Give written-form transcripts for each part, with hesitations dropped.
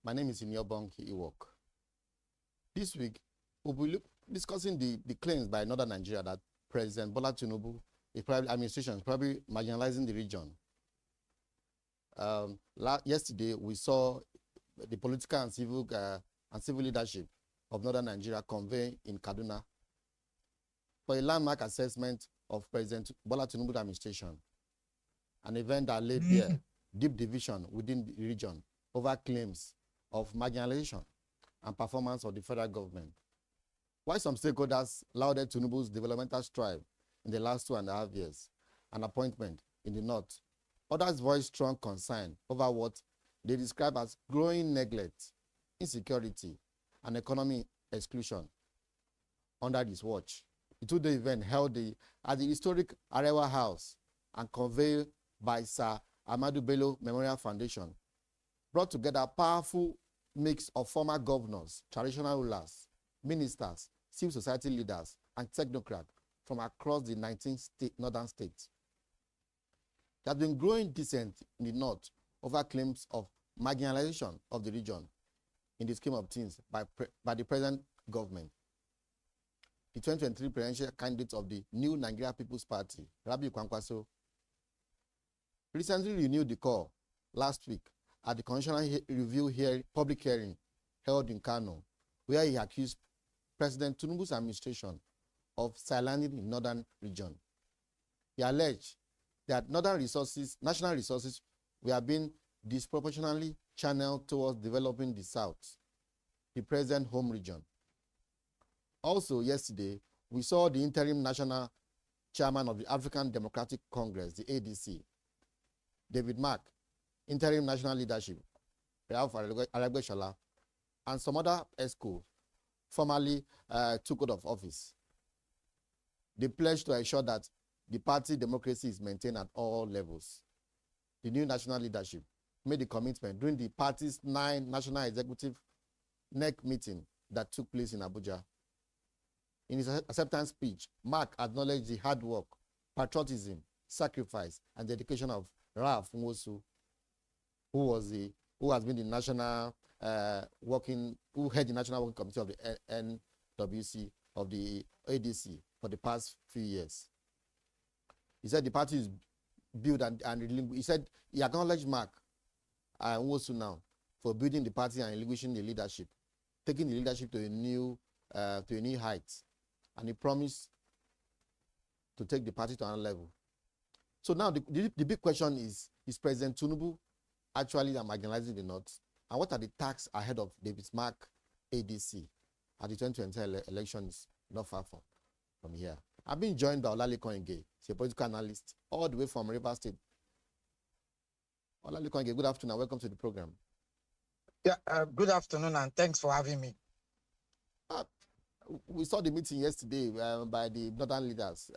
My name is Inyobong Iwok. This week, we'll be discussing the claims by Northern Nigeria that President Bola Tinubu, the private administration, is probably marginalizing the region. Yesterday, we saw the political and civil leadership of Northern Nigeria convene in Kaduna for a landmark assessment of President Bola Tinubu's administration, an event that laid bare deep division within the region over claims of marginalization and performance of the federal government. While some stakeholders lauded Tinubu's developmental strive in the last 2.5 years, an appointment in the north, others voiced strong concern over what they describe as growing neglect, insecurity, and economic exclusion under his watch. The two-day event held at the historic Arewa House and conveyed by Sir Ahmadu Bello Memorial Foundation brought together a powerful mix of former governors, traditional rulers, ministers, civil society leaders, and technocrats from across the 19 northern states. There has been growing dissent in the north over claims of marginalization of the region in the scheme of things by the present government. The 2023 presidential candidate of the New Nigeria People's Party, Rabiu Kwankwaso, recently renewed the call last week at the constitutional review public hearing held in Kano, where he accused President Tinubu's administration of sidelining the northern region. He alleged that national resources were being disproportionately channeled towards developing the south, the present home region. Also yesterday, we saw the interim national chairman of the African Democratic Congress, the ADC, David Mark, interim national leadership, and some other ESCO formally took out of office. They pledged to ensure that the party democracy is maintained at all levels. The new national leadership made the commitment during the party's 9th National Executive NEC meeting that took place in Abuja. In his acceptance speech, Mark acknowledged the hard work, patriotism, sacrifice, and dedication of Ralph Nwosu, who has been the national who head the National Working Committee of the NWC of the ADC for the past few years. He said the party is built and he said he acknowledged Mark Nwosu now for building the party and relinquishing the leadership, taking the leadership to a new height, and he promised to take the party to another level. So now the big question is President Tinubu actually marginalizing the North? And what are the tasks ahead of David Mark ADC at the 2020 elections not far from here? I've been joined by Olalekan Ige, he's a political analyst all the way from Rivers State. Olalekan Ige, good afternoon and welcome to the program. Yeah, good afternoon and thanks for having me. We saw the meeting yesterday by the northern leaders.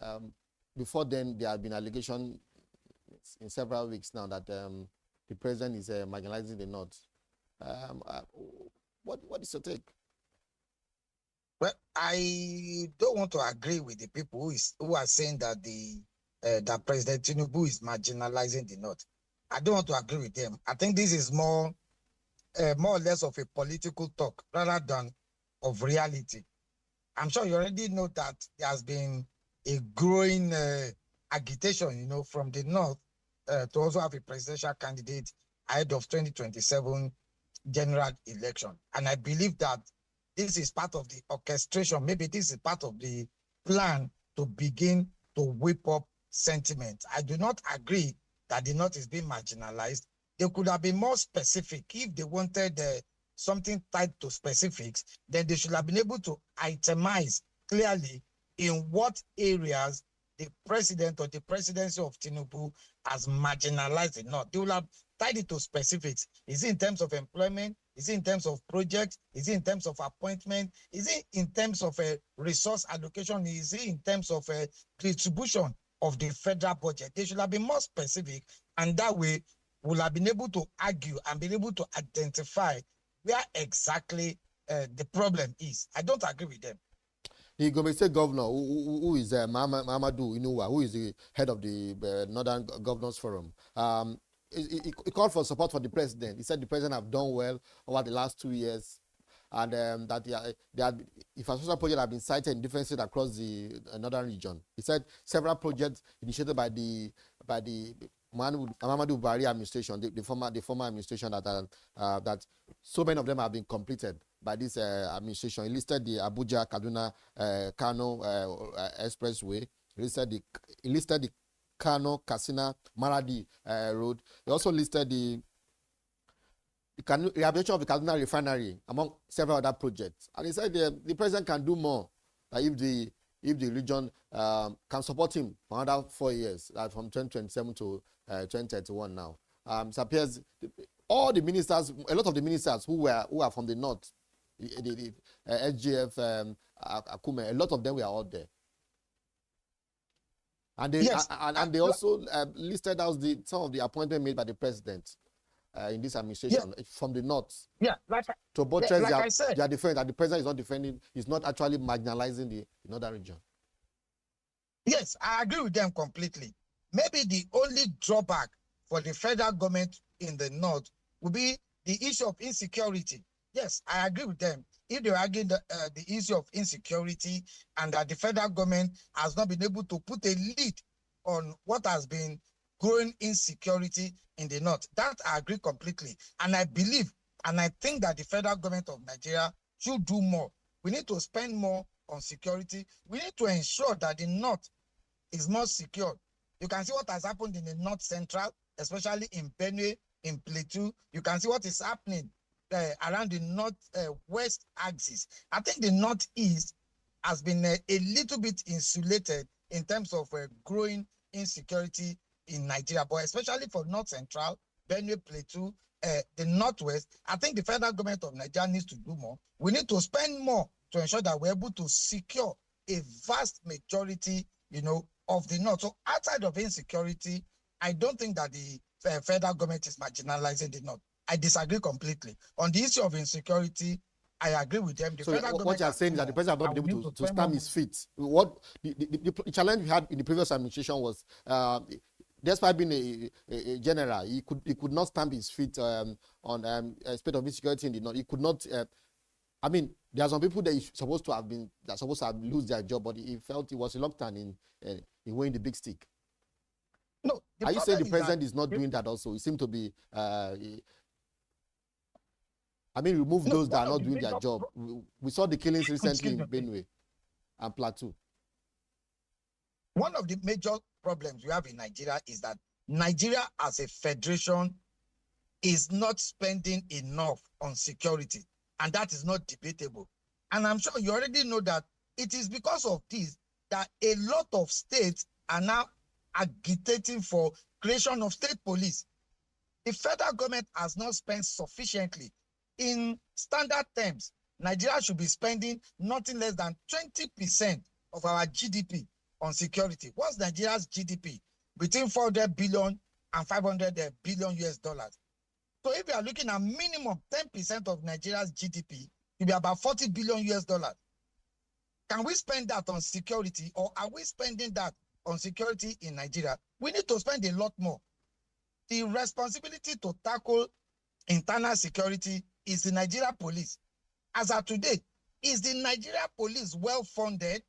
Before then, there had been allegations in several weeks now that the president is marginalizing the North. What is your take? Well, I don't want to agree with the people who are saying that that President Tinubu is marginalizing the North. I don't want to agree with them. I think this is more or less of a political talk rather than of reality. I'm sure you already know that there has been a growing agitation, from the North to also have a presidential candidate ahead of 2027 general election. And I believe that this is part of the orchestration. Maybe this is part of the plan to begin to whip up sentiment. I do not agree that the North is being marginalized. They could have been more specific. If they wanted something tied to specifics, then they should have been able to itemize clearly in what areas the president or the presidency of Tinubu has marginalized the North. They will have tied it to specifics. Is it in terms of employment? Is it in terms of projects? Is it in terms of appointment? Is it in terms of a resource allocation? Is it in terms of a distribution of the federal budget? They should have been more specific, and that way we'll have been able to argue and be able to identify where exactly the problem is. I don't agree with them. The Gombe State Governor, who is Mahamadou Inuwa, who is the head of the Northern Governors Forum, he called for support for the president. He said the president have done well over the last 2 years, and that infrastructure projects have been cited in different states across the northern region. He said several projects initiated by the Muhammadu Buhari administration, the former administration, that so many of them have been completed by this administration. He listed the Abuja Kaduna Kano Expressway. He listed the Kano Katsina Maradi road. He also listed the rehabilitation of the Kaduna refinery, among several other projects. And he said the president can do more if the region can support him for another 4 years, from 2027 to 2031 now. It appears all the ministers, a lot of the ministers who are from the north, the SGF, Akume, a lot of them were out there. And they, Yes. and they also listed out some of the appointments made by the president in this administration from the north. Yeah, to buttress I said, their defense, that the president is not defending, is not actually marginalizing the northern region. yes, I agree with them completely. Maybe the only drawback for the federal government in the north would be the issue of insecurity. Yes, I agree with them. If they argue the issue of insecurity and that the federal government has not been able to put a lid on what has been growing insecurity in the north, that I agree completely. And I believe and I think that the federal government of Nigeria should do more. We need to spend more on security. We need to ensure that the north is more secure. You can see what has happened in the north central, especially in Benue, in Plateau. You can see what is happening around the north-west axis. I think the northeast has been a little bit insulated in terms of growing insecurity in Nigeria, but especially for north central, Benue, Plateau, the northwest. I think the federal government of Nigeria needs to do more. We need to spend more to ensure that we're able to secure a vast majority, of the north. So outside of insecurity, I don't think that the federal government is marginalizing the north. I disagree completely. On the issue of insecurity, I agree with them. So what you are saying is that the president has not been able to stamp his feet. What the challenge we had in the previous administration was, despite being a general, he could not stamp his feet on a state of insecurity in the north. He could not. I mean, there are some people that supposed to have lose their job, but he felt he was reluctant in weighing the big stick. No, are you saying the president is not doing that also? He seemed to be. Remove those that are not doing their job. We saw the killings recently in Benue and Plateau. One of the major problems we have in Nigeria is that Nigeria as a federation is not spending enough on security, and that is not debatable. And I'm sure you already know that it is because of this that a lot of states are now agitating for creation of state police. The federal government has not spent sufficiently. In standard terms, Nigeria should be spending nothing less than 20% of our GDP on security. What's Nigeria's GDP? Between 400 billion and 500 billion US dollars. So if you are looking at minimum 10% of Nigeria's GDP, it will be about 40 billion US dollars. Can we spend that on security, or are we spending that on security in Nigeria? We need to spend a lot more. The responsibility to tackle internal security is the Nigeria police. As of today, is the Nigeria police well funded?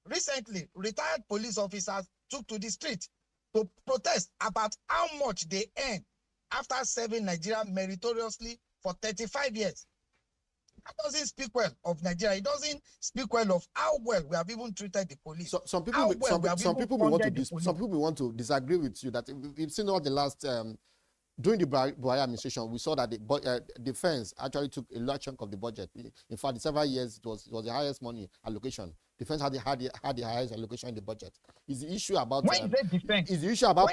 Recently, retired police officers took to the street to protest about how much they earn after serving Nigeria meritoriously for 35 years. That doesn't speak well of Nigeria. It doesn't speak well of how well we have even treated the police. So, some people want to disagree with you that we've seen over the last during the Buhari administration, we saw that the defense actually took a large chunk of the budget. In fact, in several years, it was the highest money allocation. Defense had the highest allocation in the budget. Is the issue about defense? Is the issue about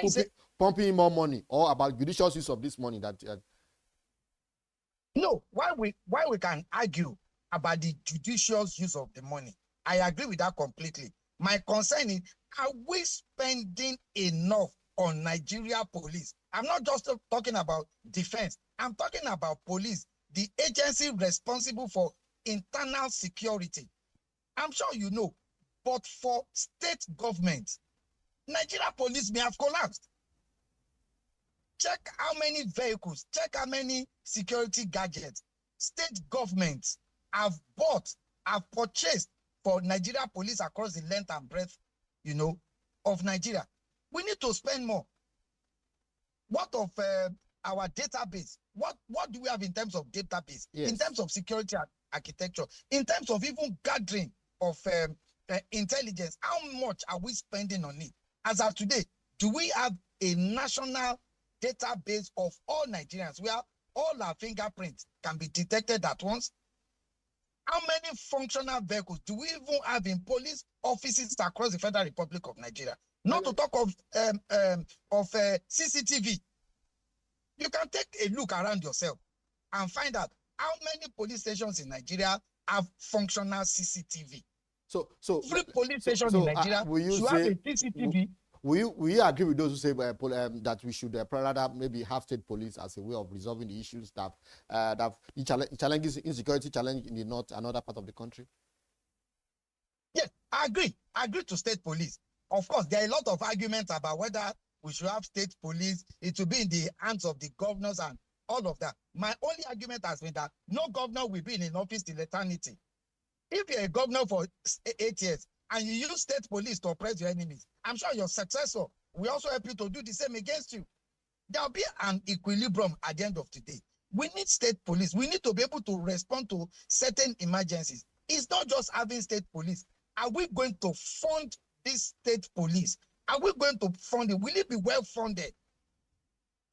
pumping more money, or about judicious use of this money? No, why we can argue about the judicious use of the money? I agree with that completely. My concern is, are we spending enough on Nigeria police? I'm not just talking about defense. I'm talking about police, the agency responsible for internal security. I'm sure you know, but for state governments, Nigeria police may have collapsed. Check how many vehicles, check how many security gadgets state governments have bought, have purchased for Nigeria police across the length and breadth, of Nigeria. We need to spend more. What of our database? What do we have in terms of database? Yes. In terms of security architecture? In terms of even gathering of intelligence? How much are we spending on it? As of today, do we have a national database of all Nigerians where all our fingerprints can be detected at once? How many functional vehicles do we even have in police offices across the Federal Republic of Nigeria? Not to talk of CCTV. You can take a look around yourself and find out how many police stations in Nigeria have functional CCTV. So every police station in Nigeria should have a CCTV. Will you agree with those who say that we should rather maybe have state police as a way of resolving the issues that the challenges, insecurity challenge in the north and other part of the country? Yes, I agree. I agree to state police. Of course, there are a lot of arguments about whether we should have state police. It will be in the hands of the governors and all of that. My only argument has been that no governor will be in office till eternity. If you're a governor for 8 years and you use state police to oppress your enemies, I'm sure your successor will also help you to do the same against you. There'll be an equilibrium at the end of the day. We need state police. We need to be able to respond to certain emergencies. It's not just having state police. Are we going to fund this state police? Are we going to fund it? Will it be well funded?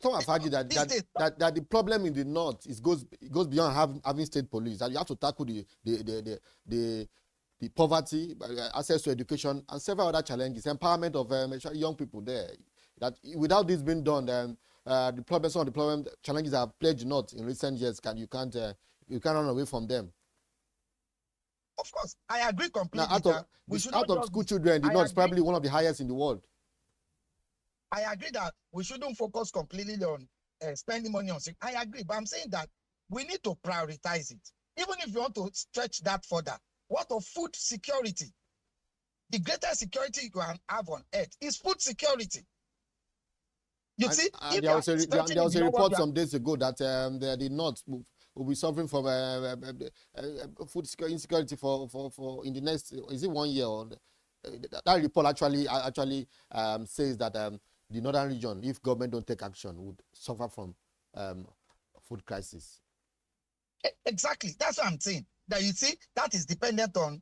Some have argued that the problem in the north goes beyond having state police. That you have to tackle the poverty, access to education, and several other challenges. Empowerment of young people there. That without this being done, some of the problem challenges have plagued the north in recent years. You can't run away from them. Of course, I agree completely. Now, out of school children, the north is probably one of the highest in the world. I agree that we shouldn't focus completely on spending money on things. I agree, but I'm saying that we need to prioritize it. Even if you want to stretch that further, what of food security? The greatest security you can have on earth is food security. You see, there was a report some days ago that the north will be suffering from food insecurity for in the next, is it 1 year? Or that report actually says that the northern region, if government don't take action, would suffer from food crisis. Exactly, that's what I'm saying. That you see, that is dependent on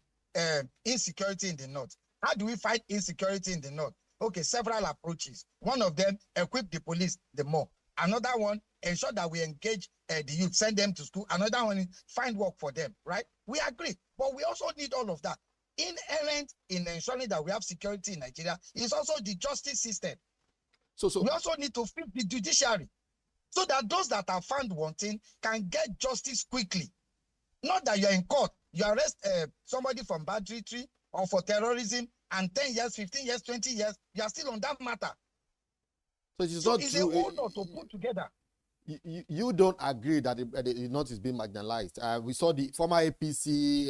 insecurity in the north. How do we fight insecurity in the north? Okay, several approaches. One of them, equip the police the more. Another one, ensure that we engage the youth, send them to school. Another one is find work for them, right? We agree, but we also need all of that. Inherent in ensuring that we have security in Nigeria is also the justice system. So we also need to fix the judiciary so that those that are found wanting can get justice quickly. Not that you're in court, you arrest somebody from budgetary or for terrorism, and 10 years, 15 years, 20 years, you are still on that matter. So it's a whole lot to put together. You don't agree that the north is being marginalized. We saw the former APC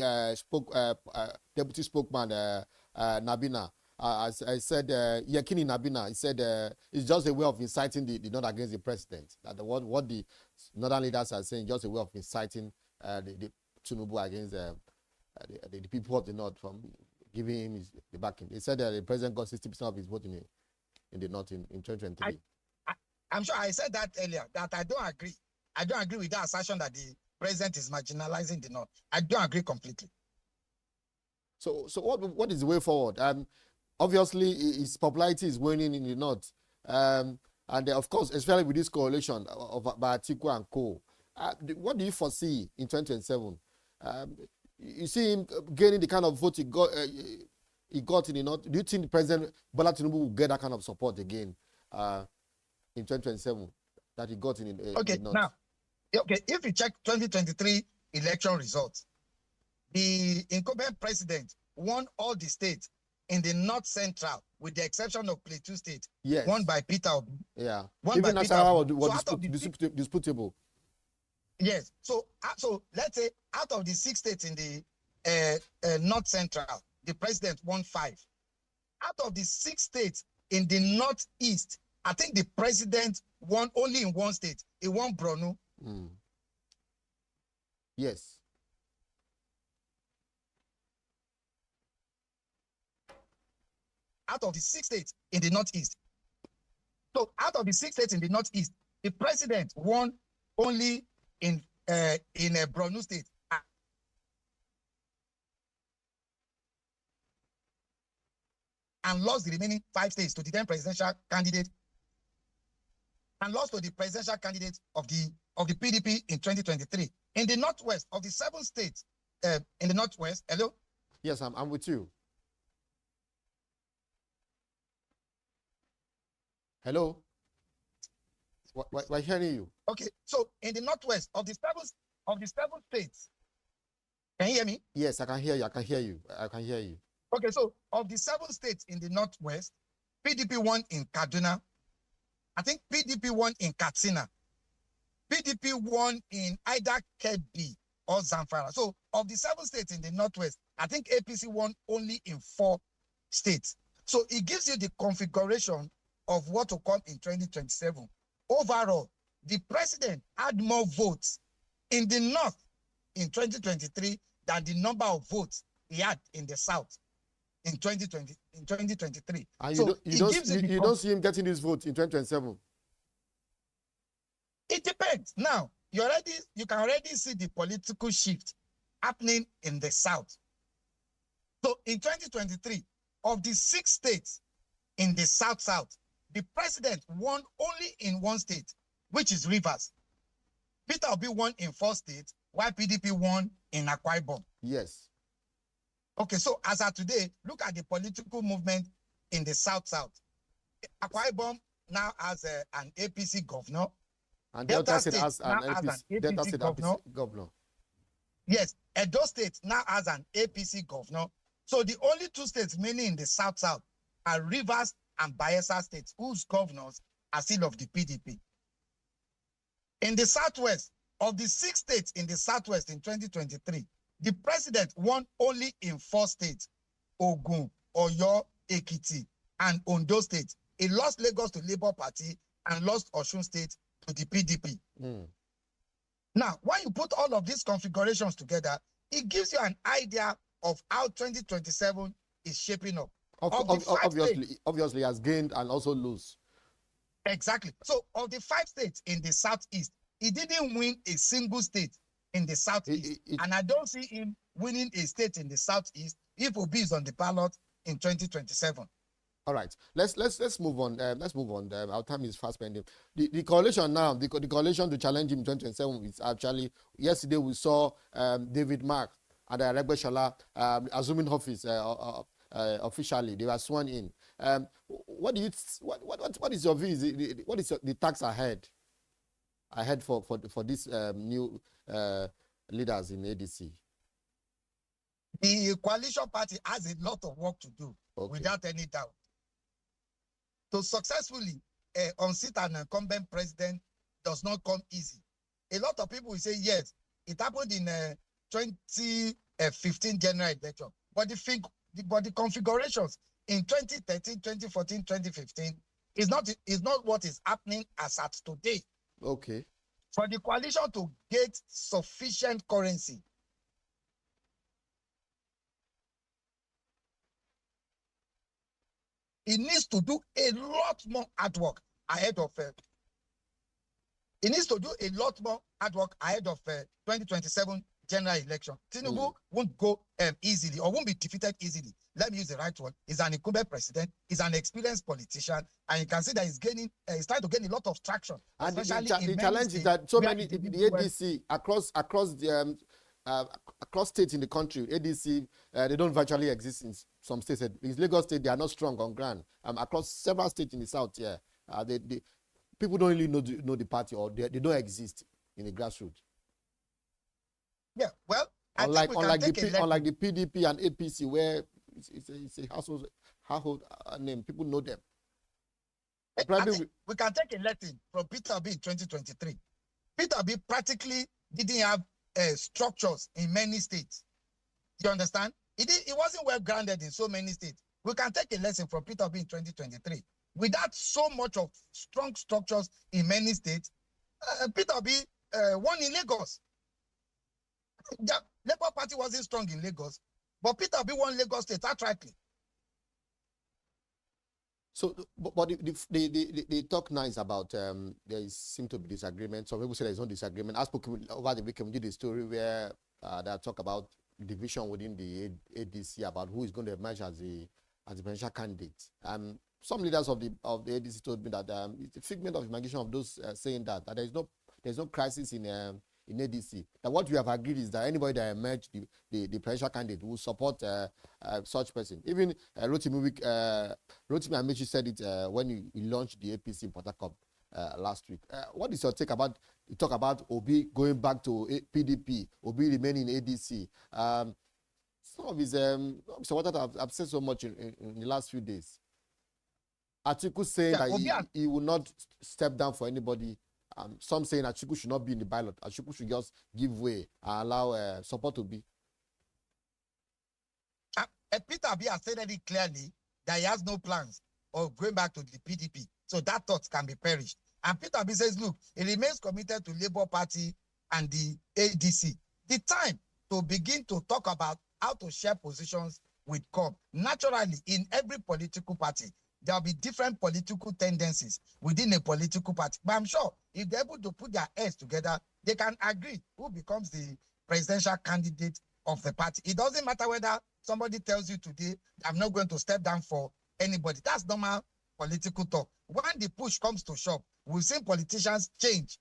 deputy spokesman Nabina. I said, Yakini Nabina, he said it's just a way of inciting the north against the president. That what the northern leaders are saying, just a way of inciting the Tinubu against the people of the north from giving him the backing. He said that the president got 60% of his vote in the north in 2023. I'm sure I said that earlier, that I don't agree. I don't agree with that assertion that the president is marginalizing the north. I don't agree completely. So what is the way forward? Obviously, his popularity is waning in the north. And of course, especially with this coalition by Atiku and co. What do you foresee in 2027? You see him gaining the kind of vote he got in the north. Do you think President Bola Tinubu will get that kind of support again in 2027 that he got in the north? Now, if you check 2023 election results, the incumbent president won all the states in the north central, with the exception of Plateau State, yes, won by Peter Obi. Yeah, even Nasarawa was disputable. Yes, so let's say out of the 6 states in the north central, the president won 5. Out of the 6 states in the northeast, I think the president won only in one state. He won Borno. Yes. Out of the 6 states in the Northeast. So out of the 6 states in the Northeast, the president won only in Borno state. And lost the remaining 5 states to the then presidential candidate, and lost to the presidential candidate of the PDP in 2023. In the Northwest, of the 7 states in the Northwest, hello? Yes, I'm with you. Hello? We're hearing you. Okay, so in the Northwest, of the seven states, can you hear me? Yes, I can hear you. I can hear you. Okay, so of the 7 states in the Northwest, PDP won in Kaduna. I think PDP won in Katsina. PDP won in either Kebbi or Zamfara. So of the 7 states in the Northwest, I think APC won only in 4 states. So it gives you the configuration of what to come in 2027. Overall, the president had more votes in the North in 2023 than the number of votes he had in the South in 2023. And so you don't see him getting this vote in 2027. It depends. Now, you can already see the political shift happening in the South. So in 2023, of the 6 states in the South, the president won only in 1 state, which is Rivers. Peter Obi won in 4 states, while PDP won in Akwa Ibom. Yes. Okay, so as of today, look at the political movement in the South. Akwa Ibom now has an APC governor. And Delta State has an APC governor. Yes, Edo State now has an APC governor. So the only 2 states remaining in the South are Rivers and Bayelsa states, whose governors are still of the PDP. In the Southwest, of the 6 states in the Southwest in 2023, the president won only in 4 states: Ogun, Oyo, Ekiti, and Ondo State. He lost Lagos to Labour Party and lost Osun State to the PDP. Now, when you put all of these configurations together, it gives you an idea of how 2027 is shaping up. Obviously, he has gained and also lose. Exactly. So, of the 5 states in the Southeast, he didn't win a single state in the Southeast. And I don't see him winning a state in the Southeast if Obi is on the ballot in 2027. All right, let's move on. Our time is fast spending. The coalition now, the coalition to challenge him in 2027 is actually, yesterday we saw David Mark and Arewa Consultative assuming office officially. They were sworn in. What is your view? What is the task ahead for these new leaders in ADC? The coalition party has a lot of work to do, without any doubt. To successfully unseat an incumbent president does not come easy. A lot of people will say, yes, it happened in 2015 general election, but the configurations in 2013, 2014, 2015 is not what is happening as at today. Okay. For the coalition to get sufficient currency, it needs to do a lot more hard work ahead of 2027 general election. Tinubu won't go easily or won't be defeated easily. Let me use the right word. He's an incumbent president. He's an experienced politician, and you can see that he's trying to gain a lot of traction. And the challenge is that so many the ADC across states in the country, ADC they don't virtually exist in some states. In Lagos State, they are not strong on ground. Across several states in the south, people don't really know the party, or they don't exist in the grassroots. Yeah, well, unlike the PDP and APC, where it's a household name, people know them. We can take a lesson from Peter Obi in 2023. Peter Obi practically didn't have structures in many states. You understand? He wasn't well grounded in so many states. We can take a lesson from Peter Obi in 2023. without so much of strong structures in many states, Peter Obi won in Lagos. The Labour Party wasn't strong in Lagos, but Peter Obi won Lagos State outrightly. So, but they talk nice about there seem to be disagreement. Some people say there is no disagreement. I spoke over the weekend, we did a story where they talk about division within the ADC about who is going to emerge as the presidential candidate. Some leaders of the ADC told me that it's a figment of imagination of those saying that there's no crisis in ADC. That what we have agreed is that anybody that emerge the presidential candidate will support such person. Even Rotimi Amaechi said it when he launched the APC in Port Harcourt last week. What is your take about you talk about Obi going back to PDP, Obi remaining in ADC? Some of his supporters have said so much in the last few days. Atiku saying that he will not step down for anybody. Some saying Atiku should not be in the ballot. Atiku should just give way and allow support to be. Peter Obi has stated it clearly that he has no plans of going back to the PDP. So that thought can be perished. And Peter Obi says, look, he remains committed to Labour Party and the ADC. The time to begin to talk about how to share positions with COP. Naturally, in every political party, there will be different political tendencies within a political party. But I'm sure if they're able to put their heads together, they can agree who becomes the presidential candidate of the party. It doesn't matter whether somebody tells you today, I'm not going to step down for anybody. That's normal political talk. When the push comes to shove, we've seen politicians change,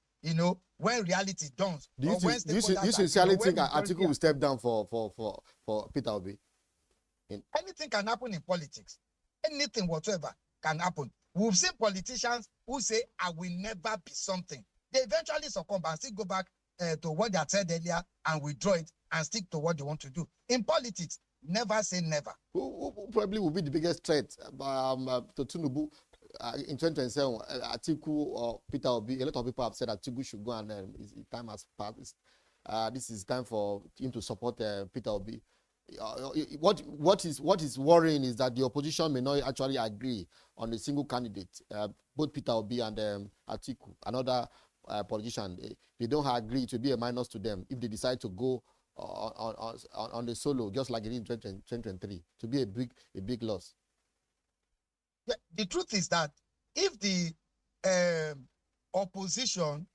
when reality dawns. Do you sincerely think Atiku will step down for Peter Obi? Anything can happen in politics. Anything whatsoever can happen. We've seen politicians who say, I will never be something. They eventually succumb and still go back to what they had said earlier and withdraw it and stick to what they want to do. In politics, never say never. Who probably will be the biggest threat to Tinubu in 2027? Atiku or Peter Obi? A lot of people have said that Atiku should go and his time has passed. This is time for him to support Peter Obi. What is worrying is that the opposition may not actually agree on a single candidate. Both Peter Obi and Atiku, another politician, they don't agree. To be a minus to them if they decide to go on the solo, just like it in 2023, to be a big loss. Yeah, the truth is that if the opposition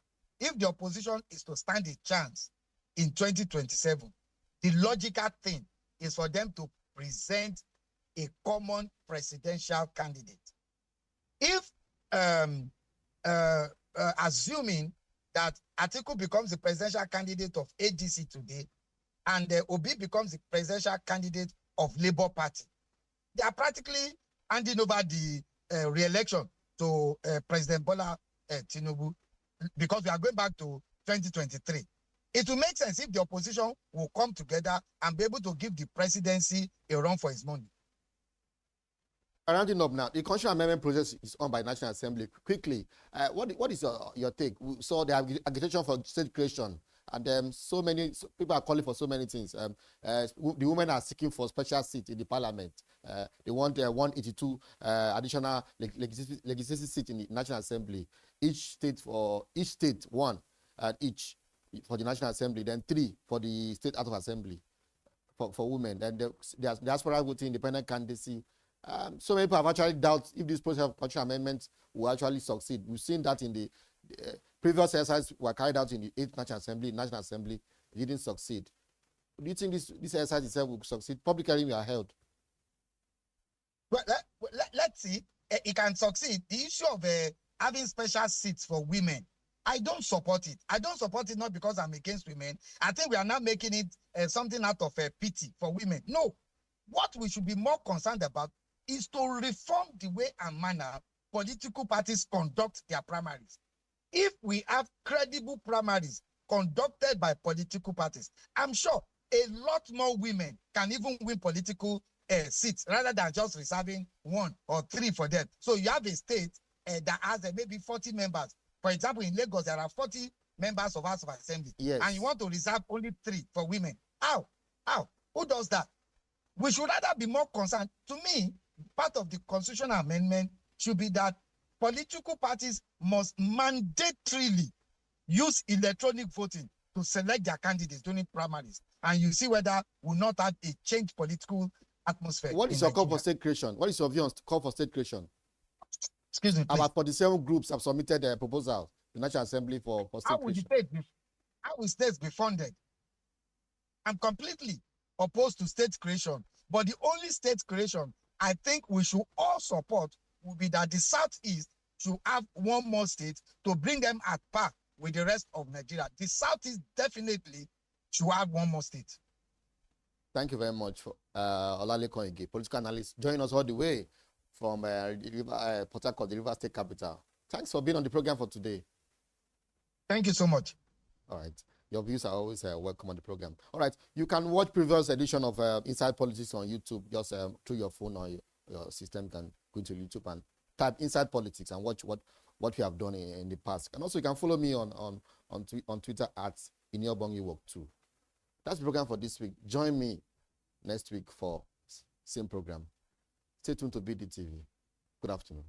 is to stand a chance in 2027, the logical thing is for them to present a common presidential candidate. If assuming that Atiku becomes the presidential candidate of ADC today, and Obi becomes the presidential candidate of Labour Party, they are practically handing over the re-election to President Bola Tinubu, because we are going back to 2023. It will make sense if the opposition will come together and be able to give the presidency a run for its money. Rounding up now, the constitutional amendment process is on by National Assembly. Quickly, what is your take? We saw the agitation for state creation, and so many people are calling for so many things. The women are seeking for special seat in the parliament. They want 182 additional legislative seat in the National Assembly. Each state one, each for the National Assembly, then 3 for the State House of Assembly for women. Then there's diaspora voting, independent candidacy. So many people have actually doubted if this process of constitutional amendments will actually succeed. We've seen that in the previous exercises were carried out in the 8th National Assembly, it didn't succeed. Do you think this exercise itself will succeed? Public hearing are held. Well, let's see. It can succeed. The issue of having special seats for women, I don't support it. I don't support it not because I'm against women. I think we are now making it something out of pity for women. No. What we should be more concerned about is to reform the way and manner political parties conduct their primaries. If we have credible primaries conducted by political parties, I'm sure a lot more women can even win political seats rather than just reserving 1 or 3 for them. So you have a state that has maybe 40 members. For example, in Lagos, there are 40 members of House of Assembly. Yes. And you want to reserve only 3 for women. How? Who does that? We should rather be more concerned. To me, part of the constitutional amendment should be that political parties must mandatorily use electronic voting to select their candidates during primaries. And you see whether will not have a changed political atmosphere. What is your call for state creation? What is your view on call for state creation? Excuse me, please. About 47 groups have submitted a proposal to National Assembly for state creation. How will states be funded? I'm completely opposed to state creation, but the only state creation I think we should all support will be that the Southeast should have one more state to bring them at par with the rest of Nigeria. The Southeast definitely should have one more state. Thank you very much for Olalekan Ige, political analyst, join us all the way from Port Harcourt, the River State capital. Thanks for being on the program for today. Thank you so much. All right. Your views are always welcome on the program. All right. You can watch previous edition of Inside Politics on YouTube just through your phone or your system. You can go into YouTube and type Inside Politics and watch what we have done in the past. And also you can follow me on Twitter at InYourBongiWork2. That's the program for this week. Join me next week for same program. Stay tuned to BDTV. Good afternoon.